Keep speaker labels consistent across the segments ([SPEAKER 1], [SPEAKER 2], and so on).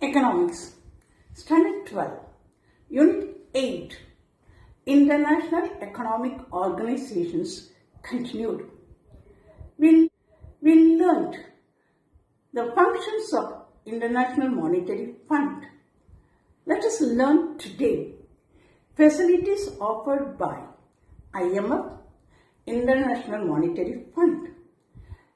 [SPEAKER 1] Economics, Standard 12, Unit 8, International Economic Organizations continued. We learned the functions of International Monetary Fund. Let us learn today facilities offered by IMF, International Monetary Fund.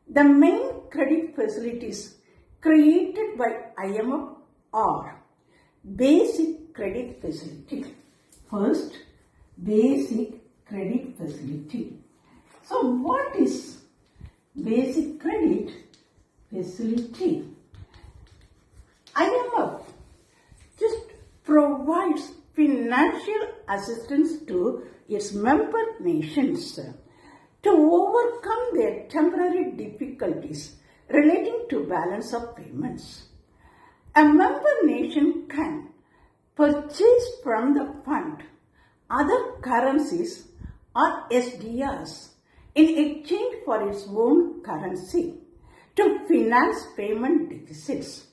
[SPEAKER 1] The main credit facilities created by IMF are basic credit facility. First, basic credit facility. So what is basic credit facility? IMF just provides financial assistance to its member nations to overcome their temporary difficulties relating to balance of payments. A member nation can purchase from the fund other currencies or SDRs in exchange for its own currency to finance payment deficits.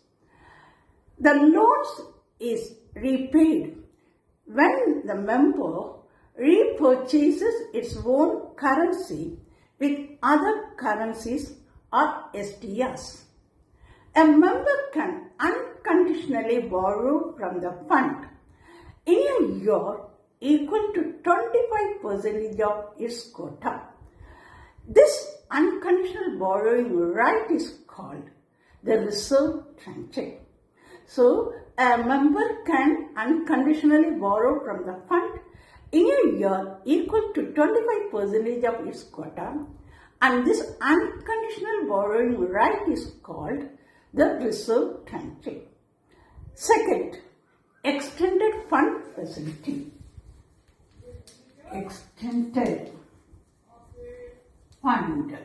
[SPEAKER 1] The loans is repaid when the member repurchases its own currency with other currencies or SDRs. A member can unconditionally borrow from the fund in a year equal to 25% of its quota. This unconditional borrowing right is called the reserve tranche. So, a member can unconditionally borrow from the fund in a year equal to 25% of its quota, and this unconditional borrowing right is called the reserve tranche. Second, extended fund facility. Extended fund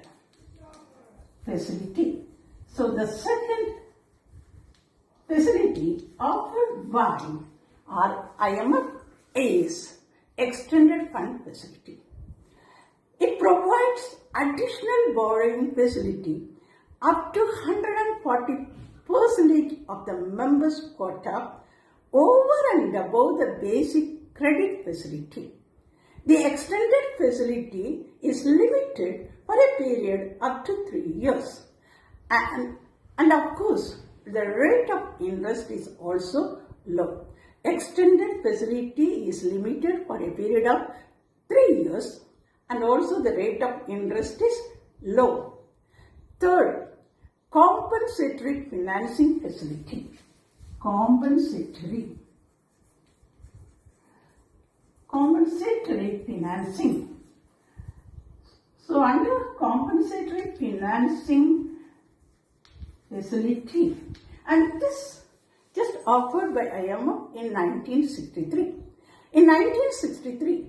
[SPEAKER 1] facility. So the second facility offered by our IMF is extended fund facility. It provides additional borrowing facility up to 140% of the member's quota over and above the basic credit facility. The extended facility is limited for a period up to 3 years. And of course, the rate of interest is also low. Extended facility is limited for a period of 3 years, and also the rate of interest is low. Third, compensatory financing facility. Compensatory financing. So under compensatory financing facility, and this just offered by IMF in 1963. In 1963,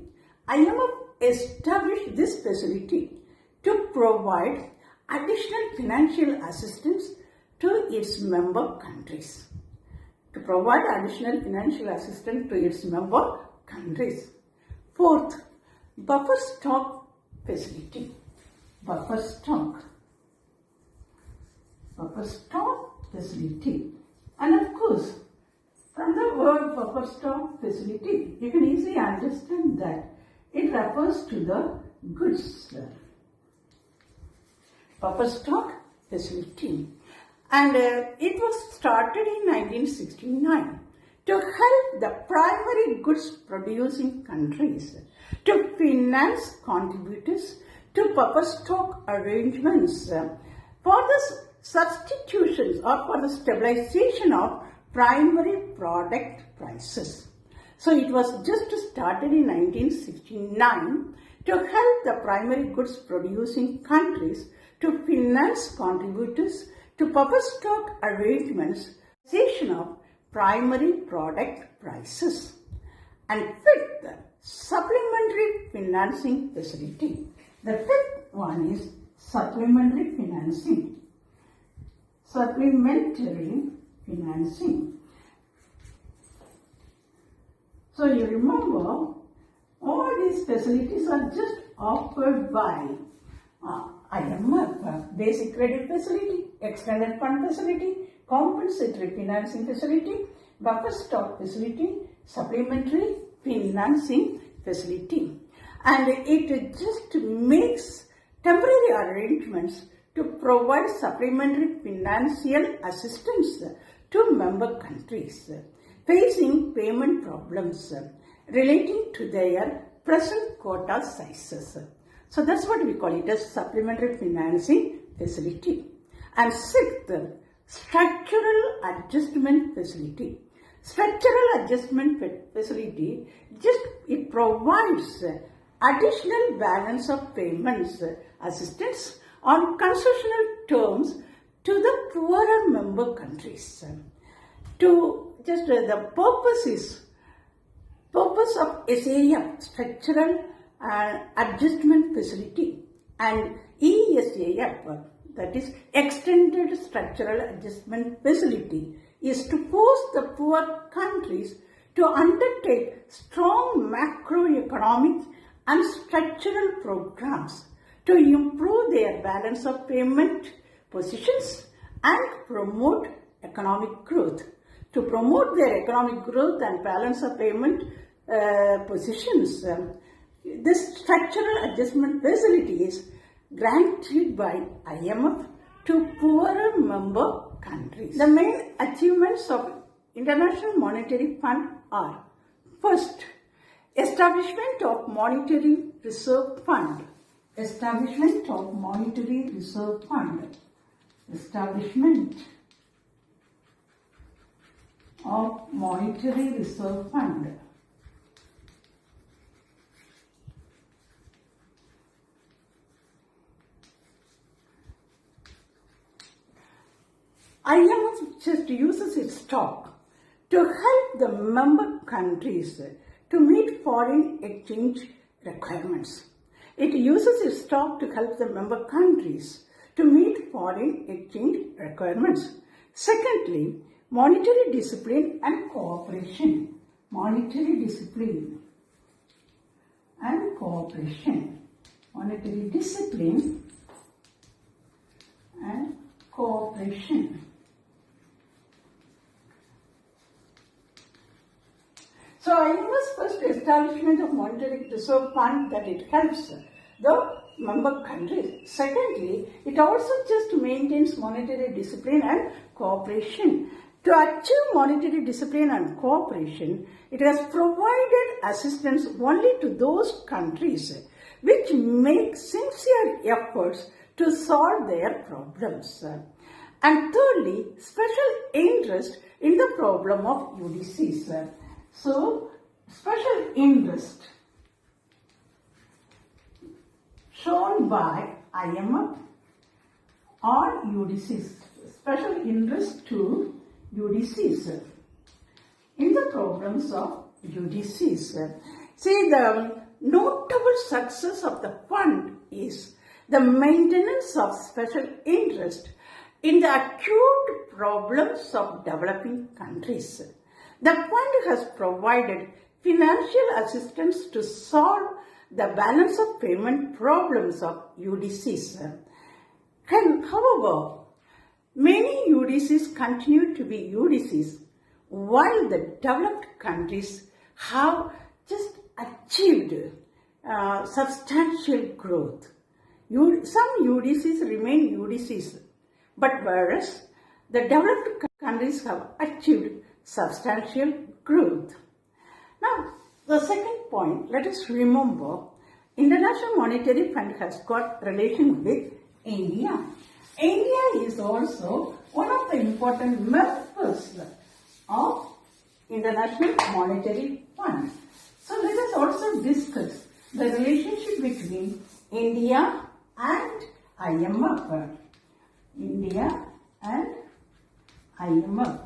[SPEAKER 1] IMF established this facility to provide additional financial assistance to its member countries. Fourth, buffer stock facility. Buffer stock facility. And of course, from the word buffer stock facility, you can easily understand that it refers to the goods. Buffer stock facility. And it was started in 1969 to help the primary goods producing countries to finance contributors to buffer stock arrangements for the substitutions or for the stabilization of primary product prices. So it was just started in 1969 to help the primary goods producing countries to finance contributors to buffer stock arrangements, of primary product prices. And fifth, supplementary financing facility. The fifth one is supplementary financing. Supplementary financing. So you remember, all these facilities are just offered by IMF. Basic credit facility, extended fund facility, compensatory financing facility, buffer stock facility, supplementary financing facility. And it just makes temporary arrangements to provide supplementary financial assistance to member countries facing payment problems relating to their present quota sizes. So that's what we call it as supplementary financing facility. And sixth, structural adjustment facility. Structural adjustment facility it provides additional balance of payments assistance on concessional terms to the poorer member countries. The purpose of SAF, Structural Adjustment Facility, and ESAF, that is Extended Structural Adjustment Facility, is to force the poor countries to undertake strong macroeconomic and structural programs to improve their balance of payment positions and promote economic growth. To promote their economic growth and balance of payment positions, this structural adjustment facility is granted by IMF to poorer member countries. The main achievements of International Monetary Fund are: first, establishment of Monetary Reserve Fund. Establishment of Monetary Reserve Fund. Establishment of Monetary Reserve Fund. IMF just uses its stock to help the member countries to meet foreign exchange requirements. It uses its stock to help the member countries to meet foreign exchange requirements. Secondly, monetary discipline and cooperation. Monetary discipline and cooperation. Monetary discipline and cooperation. So IMF's first establishment of Monetary Reserve Fund, that it helps the member countries. Secondly, it also just maintains monetary discipline and cooperation. To achieve monetary discipline and cooperation, it has provided assistance only to those countries which make sincere efforts to solve their problems. And thirdly, special interest in the problem of UDCs. So, special interest shown by IMF on UDCs, special interest to UDCs in the problems of UDCs. See, the notable success of the fund is the maintenance of special interest in the acute problems of developing countries. The fund has provided financial assistance to solve the balance of payment problems of UDCs. However, many UDCs continue to be UDCs while the developed countries have just achieved substantial growth. Some UDCs remain UDCs, but whereas the developed countries have achieved substantial growth. Now, the second point, let us remember, International Monetary Fund has got relation with India. India is also one of the important members of International Monetary Fund. So let us also discuss the relationship between India and IMF. India and IMF.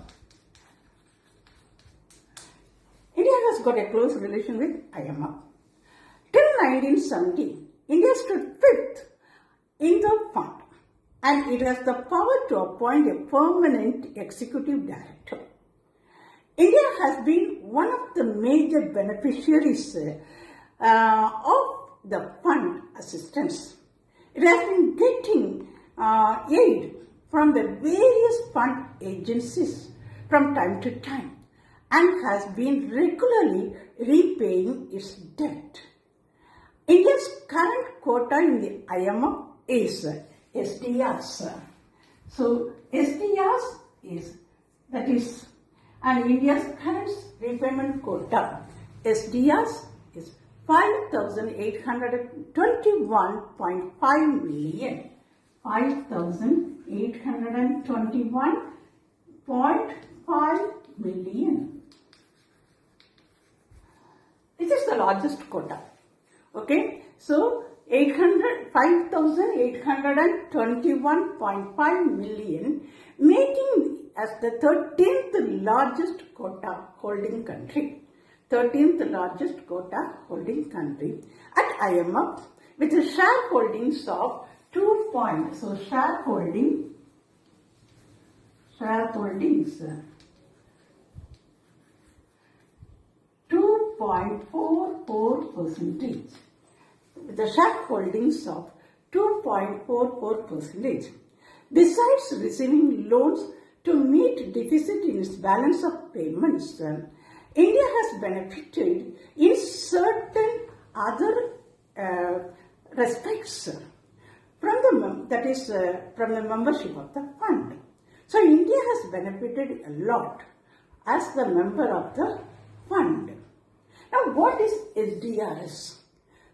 [SPEAKER 1] India has got a close relation with IMF. Till 1970, India stood fifth in the fund and it has the power to appoint a permanent executive director. India has been one of the major beneficiaries of the fund assistance. It has been getting aid from the various fund agencies from time to time and has been regularly repaying its debt. India's current quota in the IMF is SDRs. So SDRs is, and India's current repayment quota, SDRs, is 5,821.5 million. 5,821.5 million. This is the largest quota. Okay, so 5,821.5 million, making as the 13th largest quota holding country. 13th largest quota holding country at IMF with the shareholdings of 2 points. So shareholdings 2.44%. With the shareholdings of 2.44%. Besides receiving loans to meet deficit in its balance of payments, India has benefited in certain other respects from the membership of the fund. So India has benefited a lot as the member of the fund. Now what is SDRs?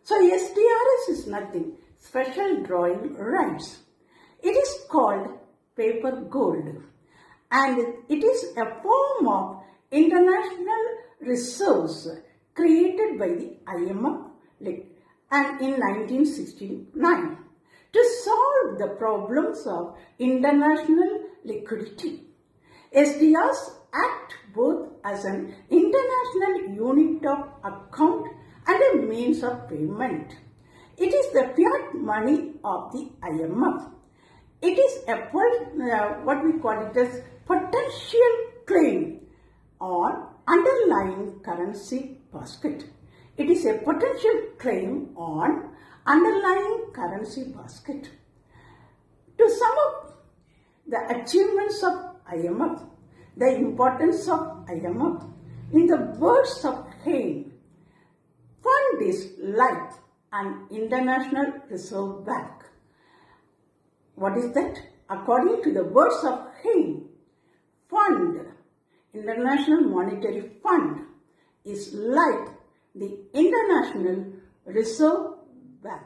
[SPEAKER 1] So SDRs is nothing, special drawing rights. It is called paper gold, and it is a form of international reserves created by the IMF and in 1969 to solve the problems of international liquidity. SDRs act both as an international unit of account and a means of payment. It is the fiat money of the IMF. It is what we call it as potential claim on underlying currency basket. It is a potential claim on underlying currency basket. To sum up the achievements of IMF, the importance of IMF, in the words of Hayne, fund is like an international reserve bank. What is that? According to the words of Hayne, fund, International Monetary Fund, is like the International Reserve Bank.